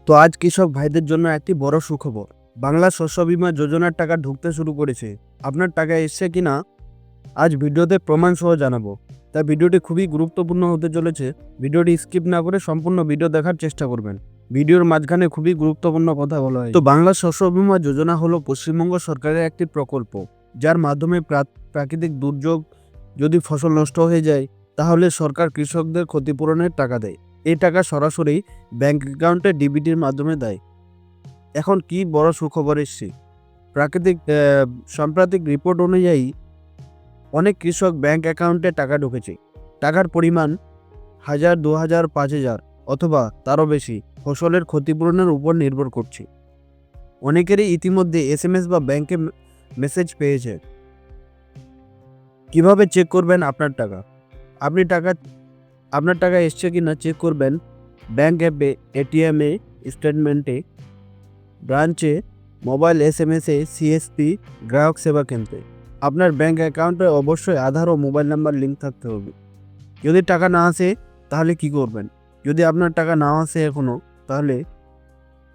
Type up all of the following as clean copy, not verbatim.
তো আজ কৃষক ভাইদের জন্য একটি বড় সুখবর। বাংলা শস্য বীমা যোজনার টাকা ঢুকতে শুরু করেছে। আপনার টাকা এসছে কিনা আজ ভিডিওতে প্রমাণ সহ জানাবো। তাই ভিডিওটি খুবই গুরুত্বপূর্ণ হতে চলেছে। ভিডিওটি স্কিপ না করে সম্পূর্ণ ভিডিও দেখার চেষ্টা করবেন। ভিডিওর মাঝখানে খুবই গুরুত্বপূর্ণ কথা বলা হয়। তো বাংলা শস্য বীমা যোজনা হলো পশ্চিমবঙ্গ সরকারের একটি প্রকল্প, যার মাধ্যমে প্রাকৃতিক দুর্যোগ যদি ফসল নষ্ট হয়ে যায় তাহলে সরকার কৃষকদের ক্ষতিপূরণের টাকা দেয়। এই টাকা সরাসরি ব্যাংক অ্যাকাউন্টে ডিবিটির মাধ্যমে দেয়। এখন কি বড় সুখবর এসছে। সাম্প্রতিক রিপোর্ট অনুযায়ী অনেক কৃষক ব্যাংক অ্যাকাউন্টে টাকা ঢুকেছে। টাকার পরিমাণ 1000, 2000, 5000 অথবা তারও বেশি ফসলের ক্ষতিপূরণের উপর নির্ভর করছে। অনেকেরই ইতিমধ্যে SMS বা ব্যাংকে মেসেজ পেয়েছে। কিভাবে চেক করবেন আপনার টাকা? আপনার টাকা এসছে কিনা চেক করবেন ব্যাংক অ্যাপে, ATM-এ, স্টেটমেন্টে, ব্রাঞ্চে, মোবাইল SMS-এ, CSP, গ্রাহক সেবা কেন্দ্রে। আপনার ব্যাংক অ্যাকাউন্টে অবশ্যই আধার ও মোবাইল নাম্বার লিঙ্ক থাকতে হবে। যদি টাকা না আসে তাহলে কি করবেন? যদি আপনার টাকা না আসে এখনও, তাহলে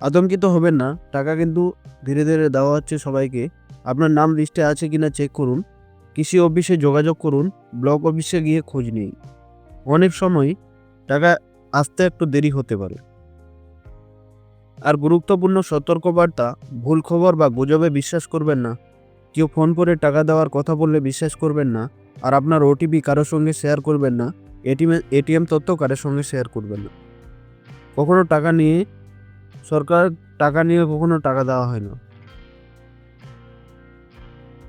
আতঙ্কিত হবেন না। টাকা কিন্তু ধীরে ধীরে দেওয়া হচ্ছে সবাইকে। আপনার নাম লিস্টে আছে কিনা চেক করুন। কৃষি অফিসে যোগাযোগ করুন, ব্লক অফিসে গিয়ে খোঁজ নিন। অনেক সময় টাকা আসতে একটু দেরি হতে পারে। আর গুরুত্বপূর্ণ সতর্কবার্তা, ভুল খবর বা গুজবে বিশ্বাস করবেন না। কেউ ফোন করে টাকা দেওয়ার কথা বললে বিশ্বাস করবেন না। আর আপনার OTP কারোর সঙ্গে শেয়ার করবেন না। ATM তথ্য কারোর সঙ্গে শেয়ার করবেন না। কখনো সরকার টাকা নিয়ে কখনো টাকা দেওয়া হয় না।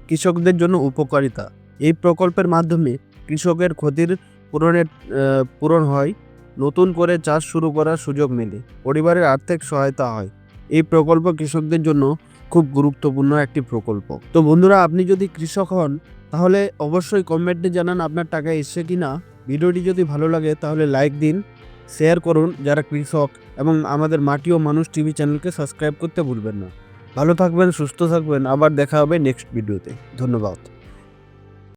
কৃষকদের জন্য উপকারিতা। এই প্রকল্পের মাধ্যমে কৃষকের ক্ষতির পূরণ হয়, নতুন করে চাষ শুরু করার সুযোগ মেলে, পরিবারের আর্থিক সহায়তা হয়। এই প্রকল্প কৃষকদের জন্য খুব গুরুত্বপূর্ণ একটি প্রকল্প। তো বন্ধুরা, আপনি যদি কৃষক হন তাহলে অবশ্যই কমেন্টে জানান আপনার টাকা এসছে কিনা। ভিডিওটি যদি ভালো লাগে তাহলে লাইক দিন, শেয়ার করুন যারা কৃষক, এবং আমাদের মাটি ও মানুষ টিভি চ্যানেলকে সাবস্ক্রাইব করতে ভুলবেন না। ভালো থাকবেন, সুস্থ থাকবেন। আবার দেখা হবে নেক্সট ভিডিওতে। ধন্যবাদ।